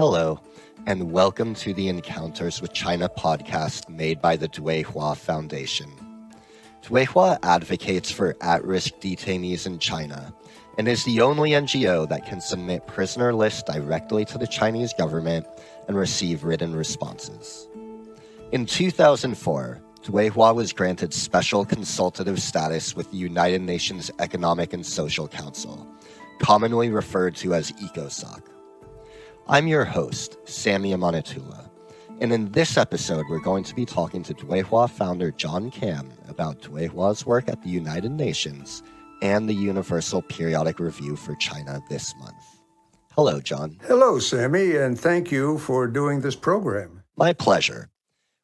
Hello, and welcome to the Encounters with China podcast made by the Dui Hua Foundation. Dui Hua advocates for at-risk detainees in China and is the only NGO that can submit prisoner lists directly to the Chinese government and receive written responses. In 2004, Dui Hua was granted special consultative status with the United Nations Economic and Social Council, commonly referred to as ECOSOC. I'm your host, Samy Amanatullah, and in this episode we're going to be talking to Dui Hua founder John Kamm about Dui Hua's work at the United Nations and the Universal Periodic Review for China this month. Hello, John. Hello, Sammy, and thank you for doing this program. My pleasure.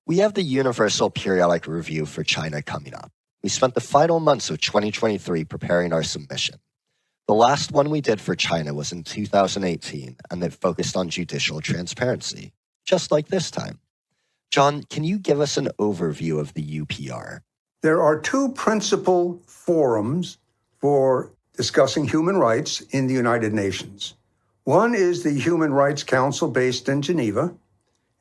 We have the Universal Periodic Review for China coming up. We spent the final months of 2023 preparing our submission. The last one we did for China was in 2018, and it focused on judicial transparency, just like this time. John, can you give us an overview of the UPR? There are two principal forums for discussing human rights in the United Nations. One is the Human Rights Council based in Geneva,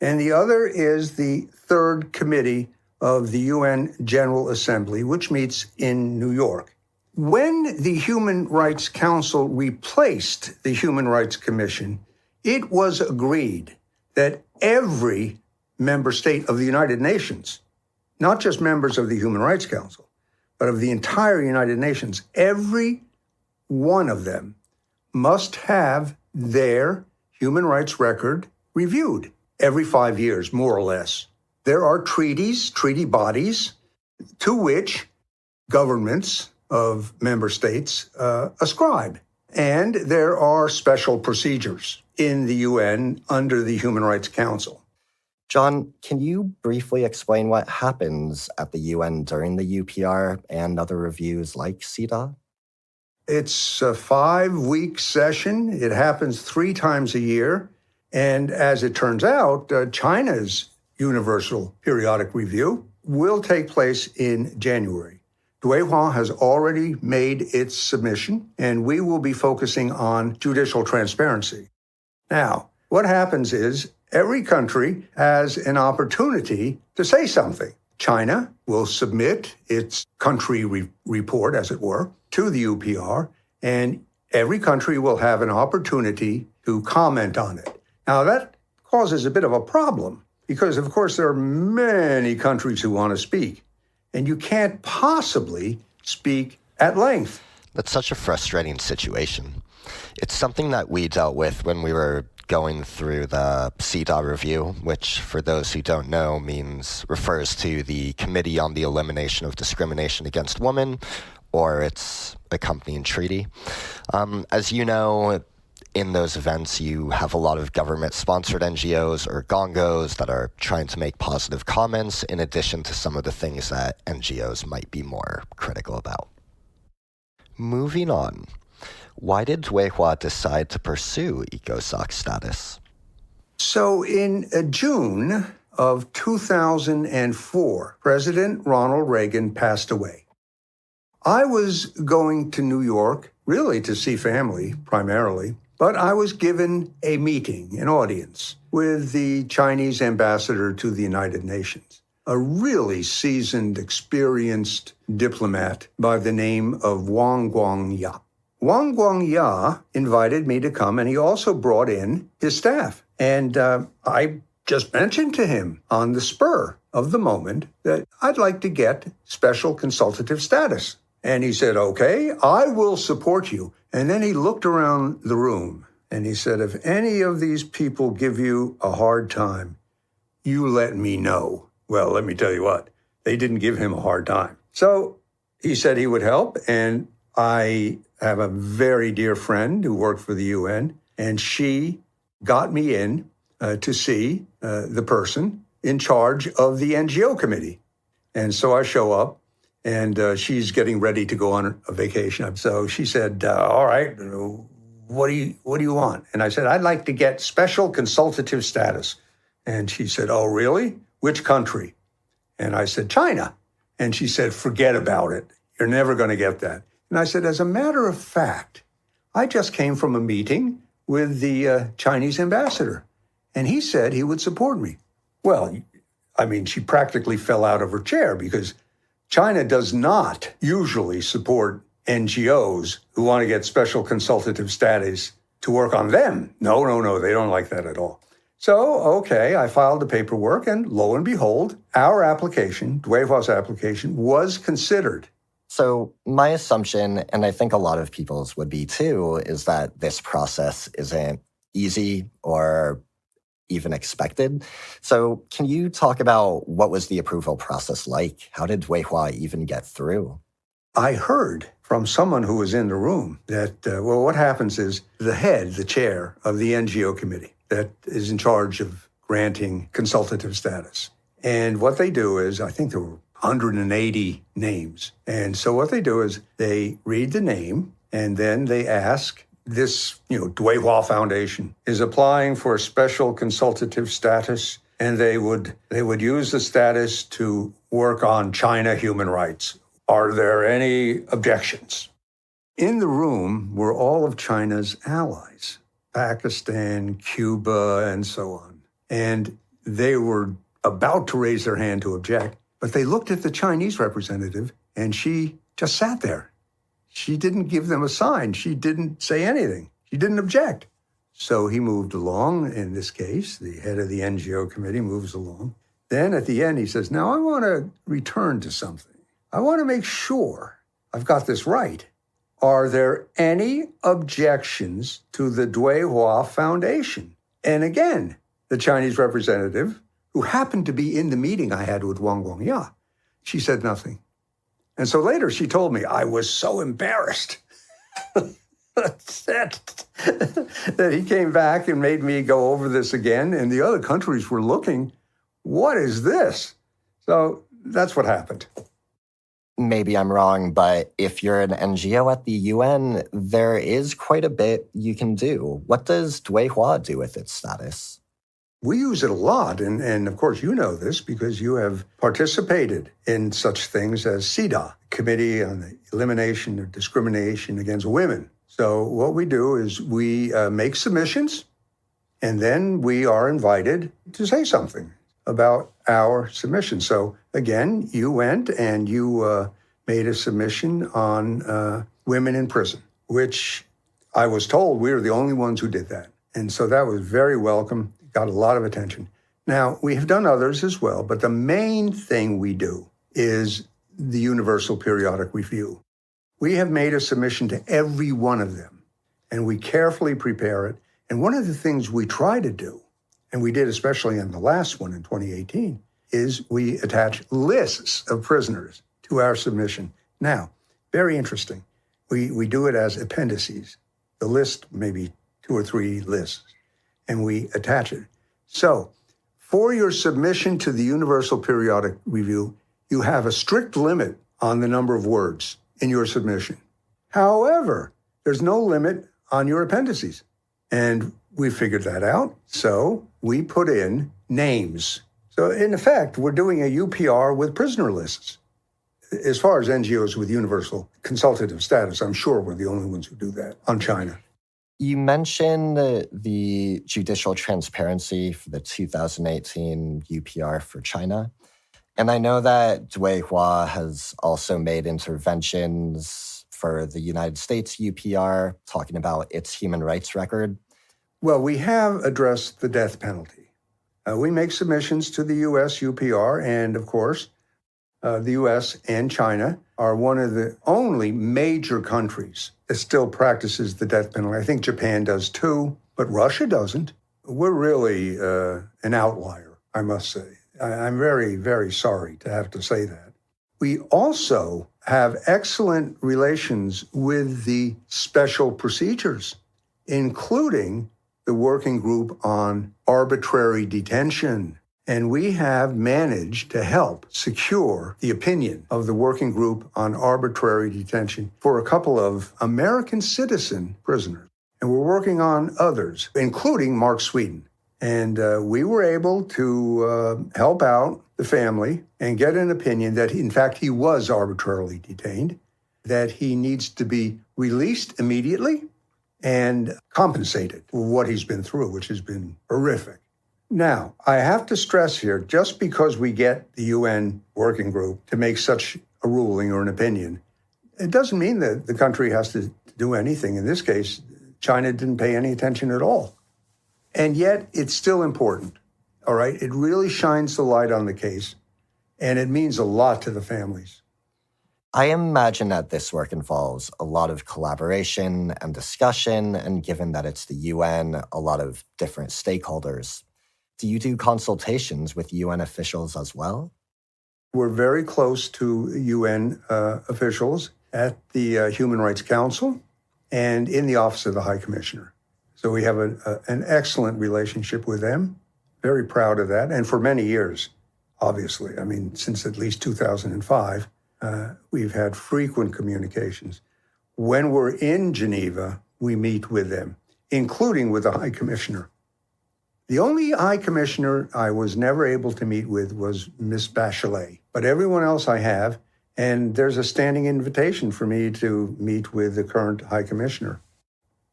and the other is the Third Committee of the UN General Assembly, which meets in New York. When the Human Rights Council replaced the Human Rights Commission, it was agreed that every member state of the United Nations, not just members of the Human Rights Council, but of the entire United Nations, every one of them must have their human rights record reviewed every 5 years, more or less. There are treaties, treaty bodies, to which governments of member states ascribe. And there are special procedures in the UN under the Human Rights Council. John, can you briefly explain what happens at the UN during the UPR and other reviews like CEDAW? It's a 5-week session. It happens 3 times a year. And as it turns out, China's Universal Periodic Review will take place in January. Dui Hua has already made its submission, and we will be focusing on judicial transparency. Now, what happens is every country has an opportunity to say something. China will submit its country report, as it were, to the UPR, and every country will have an opportunity to comment on it. Now, that causes a bit of a problem because, of course, there are many countries who want to speak, and you can't possibly speak at length. That's such a frustrating situation. It's something that we dealt with when we were going through the CEDAW review, which, for those who don't know, refers to the Committee on the Elimination of Discrimination Against Women, or its accompanying treaty. As you know, in those events, you have a lot of government-sponsored NGOs or gongos that are trying to make positive comments in addition to some of the things that NGOs might be more critical about. Moving on, why did Dui Hua decide to pursue ECOSOC status? So in June of 2004, President Ronald Reagan passed away. I was going to New York, really to see family primarily, but I was given a meeting, an audience, with the Chinese ambassador to the United Nations, a really seasoned, experienced diplomat by the name of Wang Guangya. Wang Guangya invited me to come, and he also brought in his staff. And I just mentioned to him on the spur of the moment that I'd like to get special consultative status. And he said, okay, I will support you. And then he looked around the room and he said, if any of these people give you a hard time, you let me know. Well, let me tell you what, they didn't give him a hard time. So he said he would help. And I have a very dear friend who worked for the UN, and she got me in to see the person in charge of the NGO committee. And so I show up. And she's getting ready to go on a vacation. So she said, all right, what do you want? And I said, I'd like to get special consultative status. And she said, oh, really? Which country? And I said, China. And she said, forget about it. You're never going to get that. And I said, as a matter of fact, I just came from a meeting with the Chinese ambassador. And he said he would support me. Well, I mean, she practically fell out of her chair because China does not usually support NGOs who want to get special consultative status to work on them. No, they don't like that at all. So, okay, I filed the paperwork, and lo and behold, our application, Dui Hua's application, was considered. So my assumption, and I think a lot of people's would be too, is that this process isn't easy or even expected. So can you talk about what was the approval process like? How did Dui Hua even get through? I heard from someone who was in the room that, what happens is the chair of the NGO committee that is in charge of granting consultative status. And what they do is, I think there were 180 names. And so what they do is they read the name and then they ask this, Dui Hua Foundation is applying for special consultative status, and they would use the status to work on China human rights. Are there any objections? In the room were all of China's allies, Pakistan, Cuba, and so on. And they were about to raise their hand to object, but they looked at the Chinese representative, and she just sat there. She didn't give them a sign. She didn't say anything. She didn't object. So he moved along. In this case, the head of the NGO committee moves along. Then at the end, he says, now I want to return to something. I want to make sure I've got this right. Are there any objections to the Dui Hua Foundation? And again, the Chinese representative, who happened to be in the meeting I had with Wang Guangya, she said nothing. And so later she told me I was so embarrassed that he came back and made me go over this again. And the other countries were looking, what is this? So that's what happened. Maybe I'm wrong, but if you're an NGO at the UN, there is quite a bit you can do. What does Dui Hua do with its status? We use it a lot, and of course you know this because you have participated in such things as CEDAW, Committee on the Elimination of Discrimination Against Women. So what we do is we make submissions, and then we are invited to say something about our submission. So again, you went and you made a submission on women in prison, which I was told we were the only ones who did that. And so that was very welcome. Got a lot of attention. Now, we have done others as well, but the main thing we do is the Universal Periodic Review. We have made a submission to every one of them, and we carefully prepare it. And one of the things we try to do, and we did especially in the last one in 2018, is we attach lists of prisoners to our submission. Now, very interesting. We do it as appendices. The list, maybe 2 or 3 lists, and we attach it. So for your submission to the Universal Periodic Review, you have a strict limit on the number of words in your submission. However, there's no limit on your appendices. And we figured that out. So we put in names. So in effect, we're doing a UPR with prisoner lists. As far as NGOs with universal consultative status, I'm sure we're the only ones who do that on China. You mentioned the judicial transparency for the 2018 UPR for China. And I know that Dui Hua has also made interventions for the United States UPR, talking about its human rights record. Well, we have addressed the death penalty. We make submissions to the U.S. UPR, and of course, the U.S. and China are one of the only major countries that still practices the death penalty. I think Japan does too, but Russia doesn't. We're really an outlier, I must say. I'm very, very sorry to have to say that. We also have excellent relations with the special procedures, including the working group on arbitrary detention. And we have managed to help secure the opinion of the working group on arbitrary detention for a couple of American citizen prisoners. And we're working on others, including Mark Sweden. And we were able to help out the family and get an opinion that, in fact, he was arbitrarily detained, that he needs to be released immediately and compensated for what he's been through, which has been horrific. Now, I have to stress here, just because we get the UN working group to make such a ruling or an opinion, it doesn't mean that the country has to do anything. In this case, China didn't pay any attention at all. And yet, it's still important, all right? It really shines the light on the case, and it means a lot to the families. I imagine that this work involves a lot of collaboration and discussion, and given that it's the UN, a lot of different stakeholders. Do you do consultations with UN officials as well? We're very close to UN officials at the Human Rights Council and in the Office of the High Commissioner. So we have an excellent relationship with them. Very proud of that. And for many years, obviously. I mean, since at least 2005, we've had frequent communications. When we're in Geneva, we meet with them, including with the High Commissioner. The only High Commissioner I was never able to meet with was Miss Bachelet, but everyone else I have, and there's a standing invitation for me to meet with the current High Commissioner.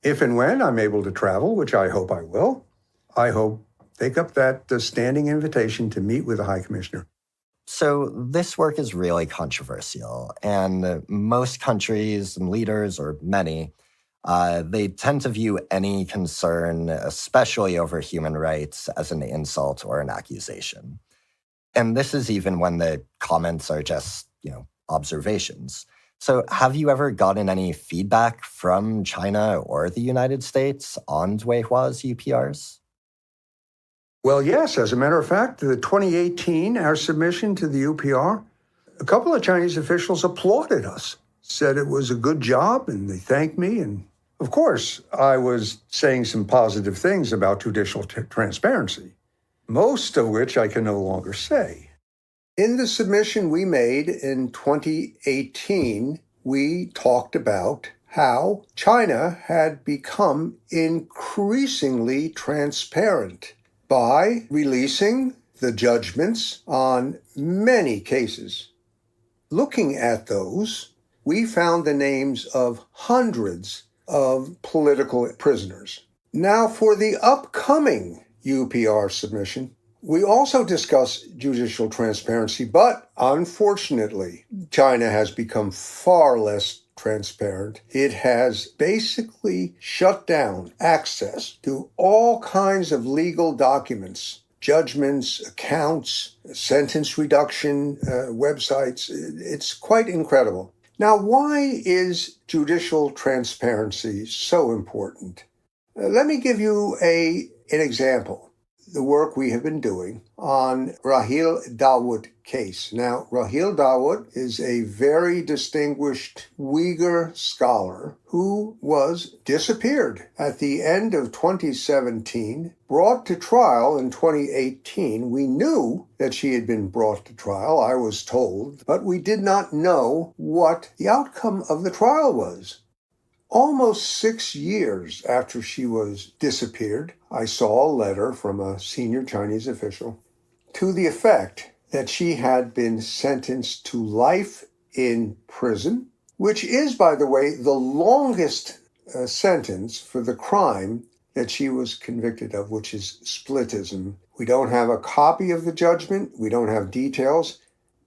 If and when I'm able to travel, which I hope I will, I hope take up that standing invitation to meet with the High Commissioner. So this work is really controversial, and most countries and leaders, or many, they tend to view any concern, especially over human rights, as an insult or an accusation. And this is even when the comments are just, observations. So have you ever gotten any feedback from China or the United States on Dui Hua's UPRs? Well, yes. As a matter of fact, the 2018, our submission to the UPR, a couple of Chinese officials applauded us, said it was a good job, and they thanked me. And of course, I was saying some positive things about judicial transparency, most of which I can no longer say. In the submission we made in 2018, we talked about how China had become increasingly transparent by releasing the judgments on many cases. Looking at those, we found the names of hundreds of political prisoners. Now, for the upcoming UPR submission, we also discuss judicial transparency, but unfortunately, China has become far less transparent. It has basically shut down access to all kinds of legal documents, judgments, accounts, sentence reduction websites. It's quite incredible. Now, why is judicial transparency so important? Let me give you an example. The work we have been doing on Rahil Dawood case. Now, Rahil Dawood is a very distinguished Uyghur scholar who was disappeared at the end of 2017, brought to trial in 2018. We knew that she had been brought to trial, I was told, but we did not know what the outcome of the trial was. Almost 6 years after she was disappeared, I saw a letter from a senior Chinese official to the effect that she had been sentenced to life in prison, which is, by the way, the longest sentence for the crime that she was convicted of, which is splitism. We don't have a copy of the judgment. We don't have details.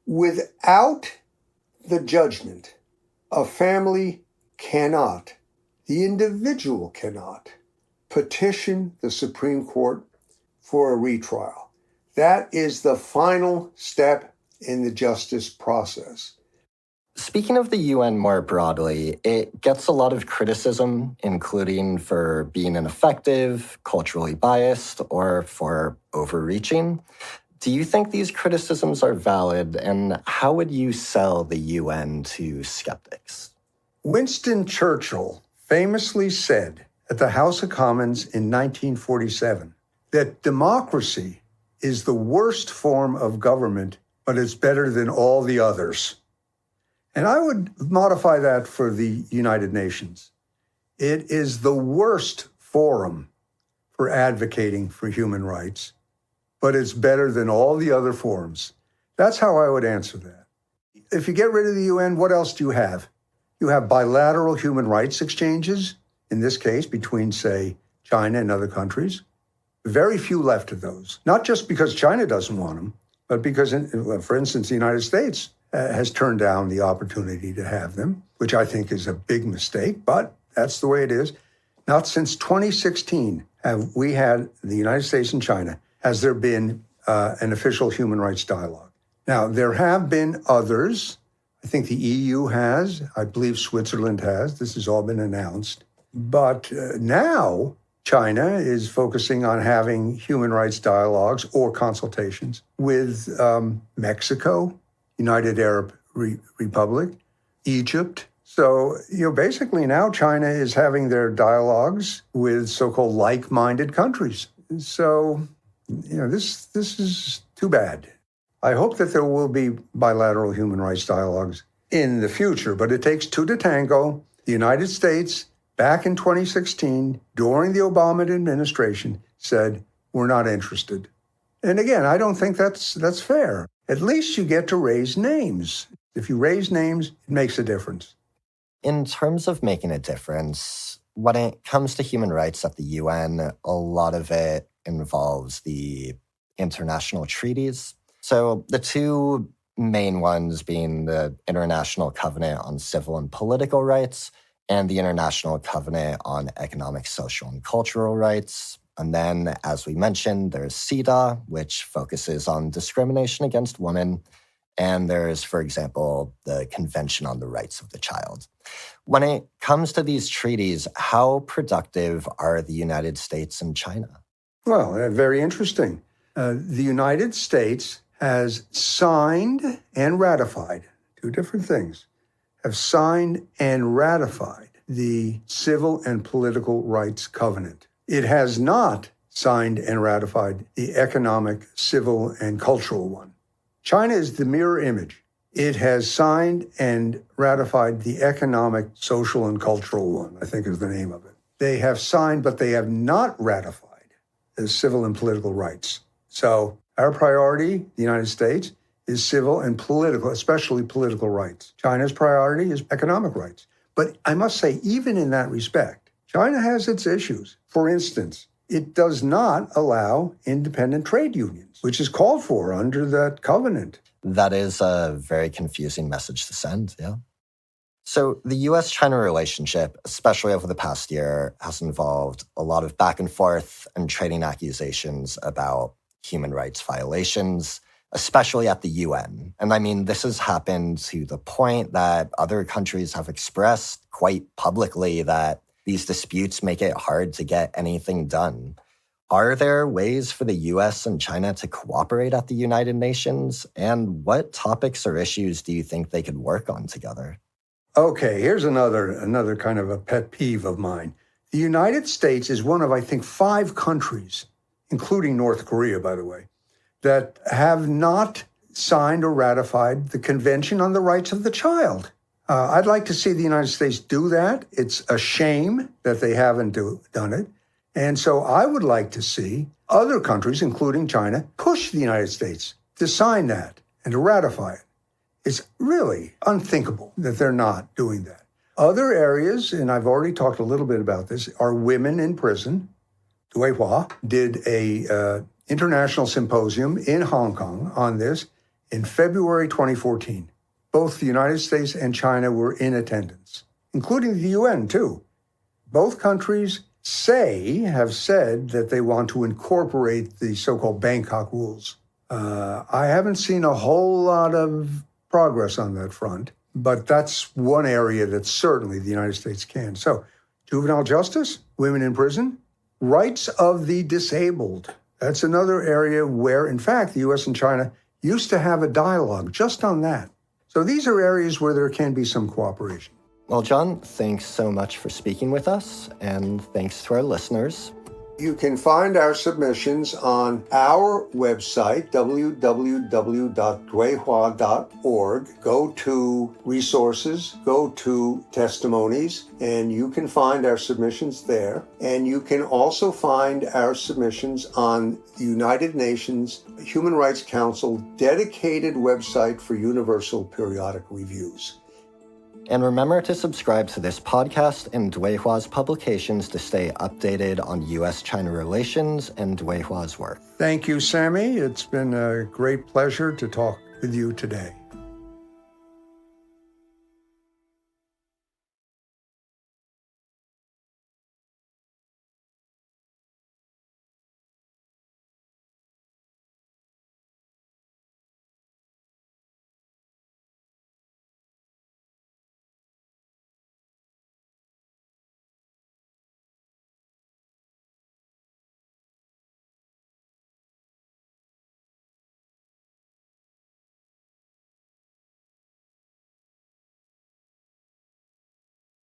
Without the judgment, a family cannot, the individual cannot, petition the Supreme Court for a retrial. That is the final step in the justice process. Speaking of the UN more broadly, it gets a lot of criticism, including for being ineffective, culturally biased, or for overreaching. Do you think these criticisms are valid, and how would you sell the UN to skeptics? Winston Churchill famously said at the House of Commons in 1947 that democracy is the worst form of government, but it's better than all the others. And I would modify that for the United Nations. It is the worst forum for advocating for human rights, but it's better than all the other forums. That's how I would answer that. If you get rid of the UN, what else do you have? You have bilateral human rights exchanges, in this case, between, say, China and other countries. very few left of those, not just because China doesn't want them, but because, for instance, the United States has turned down the opportunity to have them, which I think is a big mistake, but that's the way it is. Not since 2016 have we had the United States and China, has there been an official human rights dialogue. Now, there have been others. I think the EU has. I believe Switzerland has. This has all been announced. But now China is focusing on having human rights dialogues or consultations with Mexico, United Arab Republic, Egypt. So, basically now China is having their dialogues with so-called like-minded countries. So, this is too bad. I hope that there will be bilateral human rights dialogues in the future, but it takes two to tango. The United States, back in 2016, during the Obama administration, said, we're not interested. And again, I don't think that's fair. At least you get to raise names. If you raise names, it makes a difference. In terms of making a difference, when it comes to human rights at the UN, a lot of it involves the international treaties. So the two main ones being the International Covenant on Civil and Political Rights and the International Covenant on Economic, Social, and Cultural Rights. And then, as we mentioned, there's CEDAW, which focuses on discrimination against women. And there's, for example, the Convention on the Rights of the Child. When it comes to these treaties, how productive are the United States and China? Well, very interesting. The United States has signed and ratified, two different things, have signed and ratified the Civil and Political Rights Covenant. It has not signed and ratified the Economic, Civil, and Cultural one. China is the mirror image. It has signed and ratified the Economic, Social, and Cultural one, I think is the name of it. They have signed, but they have not ratified the civil and political rights. So our priority, the United States, is civil and political, especially political rights. China's priority is economic rights. But I must say, even in that respect, China has its issues. For instance, it does not allow independent trade unions, which is called for under that covenant. That is a very confusing message to send, yeah. So the U.S.-China relationship, especially over the past year, has involved a lot of back and forth and trading accusations about human rights violations, especially at the UN. And I mean, this has happened to the point that other countries have expressed quite publicly that these disputes make it hard to get anything done. Are there ways for the U.S. and China to cooperate at the United Nations? And what topics or issues do you think they could work on together? Okay, here's another kind of a pet peeve of mine. The United States is one of, I think, 5 countries, including North Korea, by the way, that have not signed or ratified the Convention on the Rights of the Child. I'd like to see the United States do that. It's a shame that they haven't done it. And so I would like to see other countries, including China, push the United States to sign that and to ratify it. It's really unthinkable that they're not doing that. Other areas, and I've already talked a little bit about this, are women in prison. Dui Hua did a international symposium in Hong Kong on this in February 2014. Both the United States and China were in attendance, including the UN too. Both countries have said that they want to incorporate the so-called Bangkok rules. I haven't seen a whole lot of progress on that front, but that's one area that certainly the United States can. So, juvenile justice, women in prison, rights of the disabled. That's another area where, in fact, the U.S. and China used to have a dialogue just on that. So these are areas where there can be some cooperation. Well, John, thanks so much for speaking with us, and thanks to our listeners. You can find our submissions on our website, www.duihua.org. Go to resources, go to testimonies, and you can find our submissions there. And you can also find our submissions on the United Nations Human Rights Council dedicated website for universal periodic reviews. And remember to subscribe to this podcast and Dui Hua's publications to stay updated on U.S.-China relations and Dui Hua's work. Thank you, Samy. It's been a great pleasure to talk with you today.